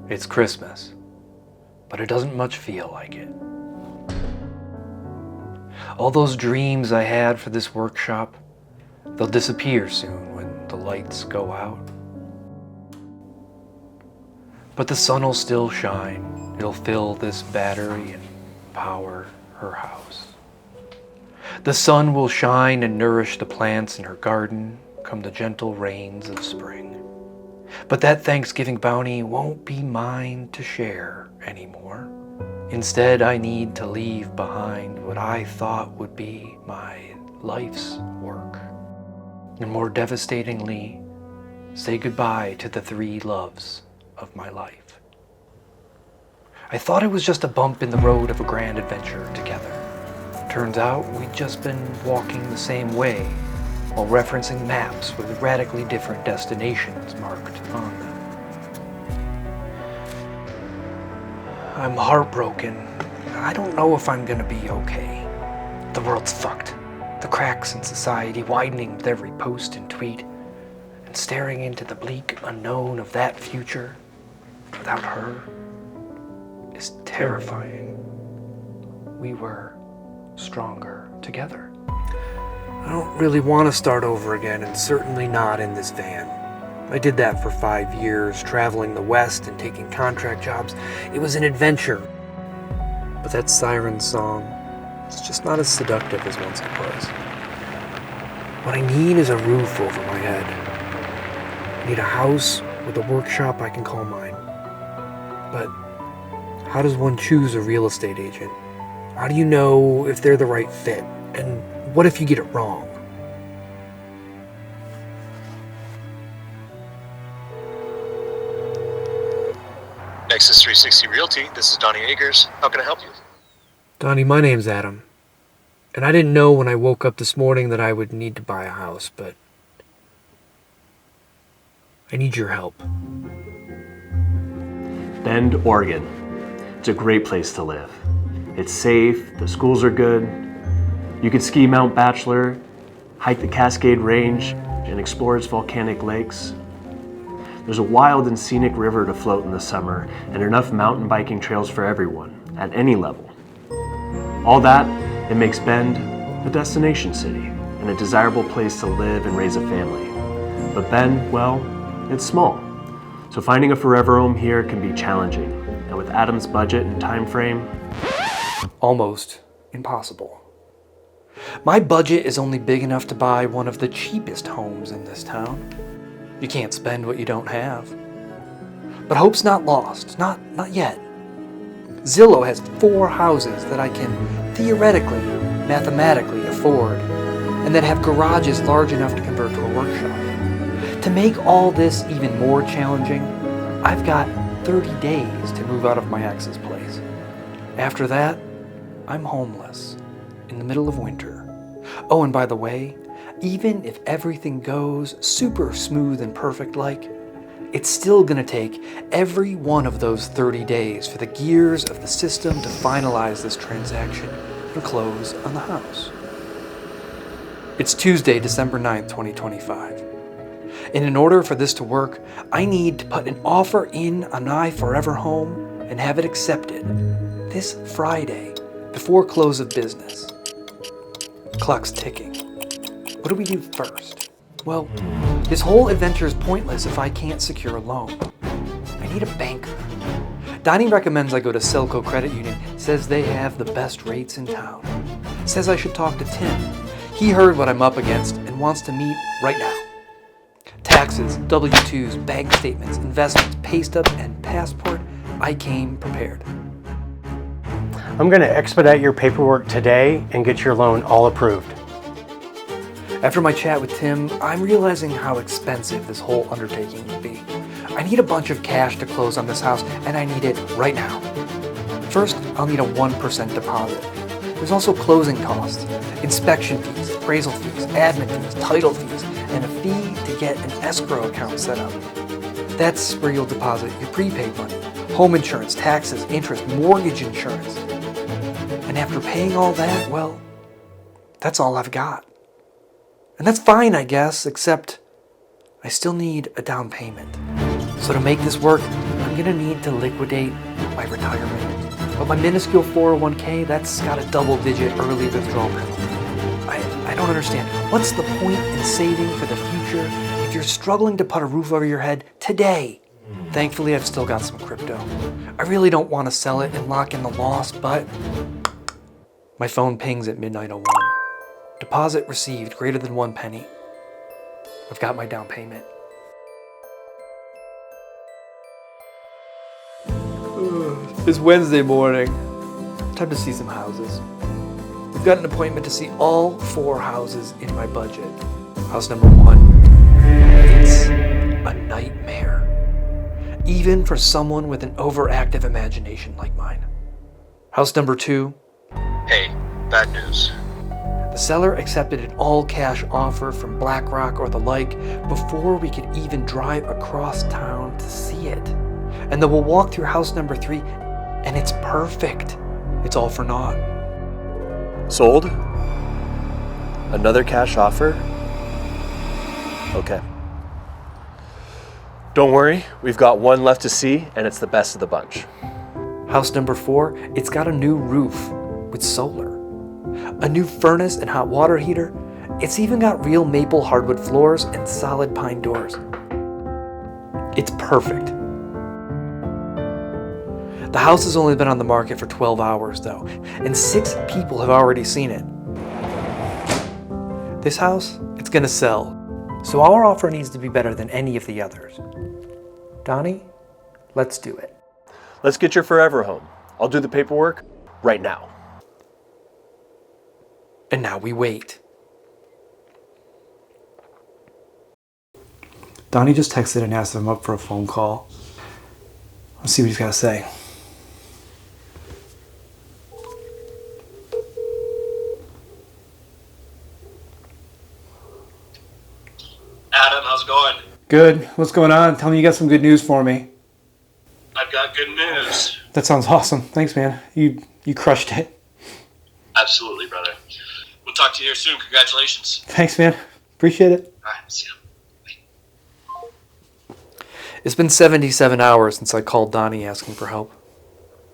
It's Christmas, but it doesn't much feel like it. All those dreams I had for this workshop, they'll disappear soon when the lights go out. But the sun will still shine. It'll fill this battery and power her house. The sun will shine and nourish the plants in her garden come the gentle rains of spring. But that Thanksgiving bounty won't be mine to share anymore. Instead, I need to leave behind what I thought would be my life's work. And more devastatingly, say goodbye to the 3 loves of my life. I thought it was just a bump in the road of a grand adventure together. Turns out we'd just been walking the same way while referencing maps with radically different destinations marked on them. I'm heartbroken. I don't know if I'm gonna be okay. The world's fucked. The cracks in society widening with every post and tweet, and staring into the bleak unknown of that future without her is terrifying. We were stronger together. I don't really want to start over again, and certainly not in this van. I did that for 5 years, traveling the West and taking contract jobs. It was an adventure. But that siren song, it's just not as seductive as once it was. What I need is a roof over my head. I need a house with a workshop I can call mine. But how does one choose a real estate agent? How do you know if they're the right fit? And what if you get it wrong? Nexus 360 Realty, this is Donnie Eggers. How can I help you? Donnie, my name's Adam. And I didn't know when I woke up this morning that I would need to buy a house, but I need your help. Bend, Oregon. It's a great place to live. It's safe, the schools are good. You can ski Mount Bachelor, hike the Cascade Range, and explore its volcanic lakes. There's a wild and scenic river to float in the summer, and enough mountain biking trails for everyone, at any level. All that, it makes Bend a destination city, and a desirable place to live and raise a family. But Bend, well, it's small. So finding a forever home here can be challenging, and with Adam's budget and time frame, Almost impossible. My budget is only big enough to buy one of the cheapest homes in this town. You can't spend what you don't have. But hope's not lost, not yet. Zillow has 4 houses that I can theoretically, mathematically afford, and that have garages large enough to convert to a workshop. To make all this even more challenging, I've got 30 days to move out of my ex's place. After that, I'm homeless in the middle of winter. Oh, and by the way, even if everything goes super smooth and perfect like, it's still gonna take every one of those 30 days for the gears of the system to finalize this transaction and close on the house. It's Tuesday, December 9th, 2025. And in order for this to work, I need to put an offer in on my forever home and have it accepted this Friday before close of business. Clock's ticking. What do we do first? Well, this whole adventure is pointless if I can't secure a loan. I need a banker. Donnie recommends I go to Selco Credit Union, says they have the best rates in town. Says I should talk to Tim. He heard what I'm up against and wants to meet right now. Taxes, W-2s, bank statements, investments, pay stub, and passport. I came prepared. I'm going to expedite your paperwork today and get your loan all approved. After my chat with Tim, I'm realizing how expensive this whole undertaking would be. I need a bunch of cash to close on this house, and I need it right now. First, I'll need a 1% deposit. There's also closing costs, inspection fees, appraisal fees, admin fees, title fees, and a fee to get an escrow account set up. That's where you'll deposit your prepaid money, home insurance, taxes, interest, mortgage insurance. And after paying all that, well, that's all I've got. And that's fine, I guess, except I still need a down payment. So to make this work, I'm gonna need to liquidate my retirement. But my minuscule 401k, that's got a double-digit early withdrawal penalty. I don't understand. What's the point in saving for the future if you're struggling to put a roof over your head today? Thankfully, I've still got some crypto. I really don't want to sell it and lock in the loss, but my phone pings at midnight 01. Deposit received greater than 1 penny. I've got my down payment. It's Wednesday morning. Time to see some houses. We've got an appointment to see all 4 houses in my budget. House number 1. It's a nightmare. Even for someone with an overactive imagination like mine. House number 2. Hey, bad news. The seller accepted an all-cash offer from BlackRock or the like before we could even drive across town to see it. And then we'll walk through house number 3, and it's perfect. It's all for naught. Sold? Another cash offer? Okay. Don't worry, we've got one left to see, and it's the best of the bunch. House number 4, it's got a new roof with solar, a new furnace and hot water heater. It's even got real maple hardwood floors and solid pine doors. It's perfect. The house has only been on the market for 12 hours though, and 6 people have already seen it. This house, it's gonna sell, so our offer needs to be better than any of the others. Donnie, let's do it. Let's get your forever home. I'll do the paperwork right now. And now we wait. Donnie just texted and asked if I'm up for a phone call. Let's see what he's got to say. Adam, how's it going? Good. What's going on? Tell me you got some good news for me. I've got good news. That sounds awesome. Thanks, man. You crushed it. Absolutely, brother. We'll talk to you here soon. Congratulations. Thanks, man. Appreciate it. All right, see you. It's been 77 hours since I called Donnie asking for help.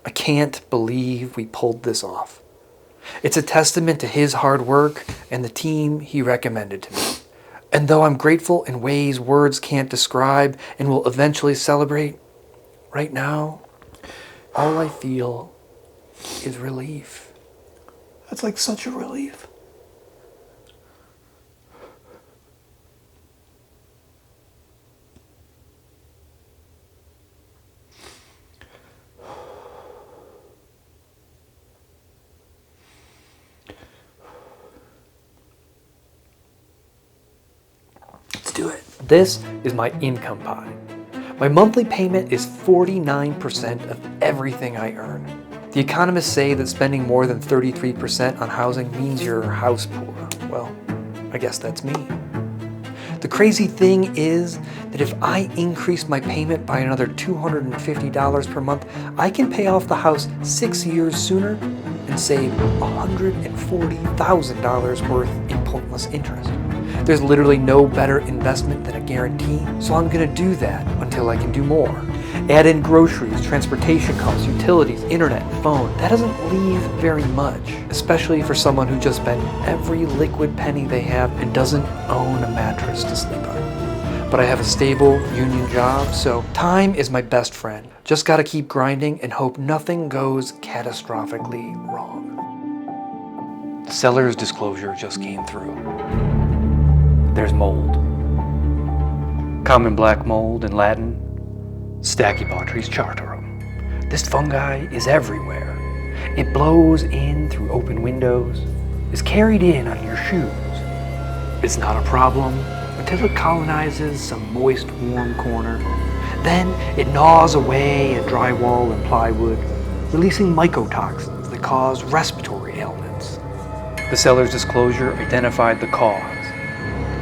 I can't believe we pulled this off. It's a testament to his hard work and the team he recommended to me. And though I'm grateful in ways words can't describe and will eventually celebrate, right now, all I feel is relief. That's like such a relief. Let's do it. This is my income pie. My monthly payment is 49% of everything I earn. The economists say that spending more than 33% on housing means you're house poor. Well, I guess that's me. The crazy thing is that if I increase my payment by another $250 per month, I can pay off the house 6 years sooner and save $140,000 worth in pointless interest. There's literally no better investment than a guarantee, so I'm gonna do that until I can do more. Add in groceries, transportation costs, utilities, internet, phone. That doesn't leave very much, especially for someone who just spent every liquid penny they have and doesn't own a mattress to sleep on. But I have a stable union job, so time is my best friend. Just gotta keep grinding and hope nothing goes catastrophically wrong. The seller's disclosure just came through. There's mold. Common black mold in Latin, Stachybotrys chartarum. This fungi is everywhere. It blows in through open windows, is carried in on your shoes. It's not a problem until it colonizes some moist, warm corner. Then it gnaws away at drywall and plywood, releasing mycotoxins that cause respiratory ailments. The seller's disclosure identified the cause.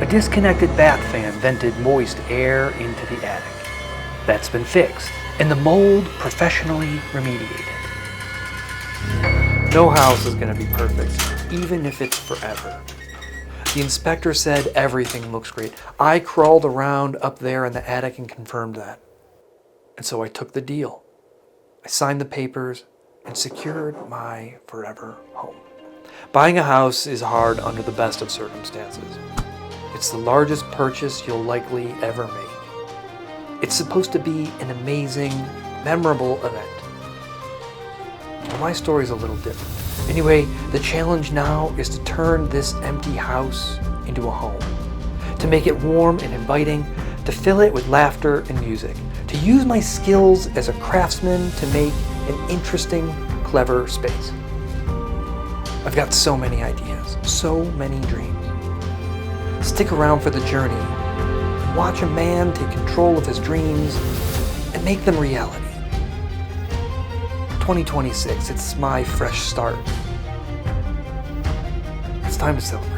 A disconnected bath fan vented moist air into the attic. That's been fixed, and the mold professionally remediated. No house is going to be perfect, even if it's forever. The inspector said everything looks great. I crawled around up there in the attic and confirmed that. And so I took the deal. I signed the papers and secured my forever home. Buying a house is hard under the best of circumstances. It's the largest purchase you'll likely ever make. It's supposed to be an amazing, memorable event. But my story's a little different. Anyway, the challenge now is to turn this empty house into a home, to make it warm and inviting, to fill it with laughter and music, to use my skills as a craftsman to make an interesting, clever space. I've got so many ideas, so many dreams. Stick around for the journey and watch a man take control of his dreams and make them reality. 2026, it's my fresh start. It's time to celebrate.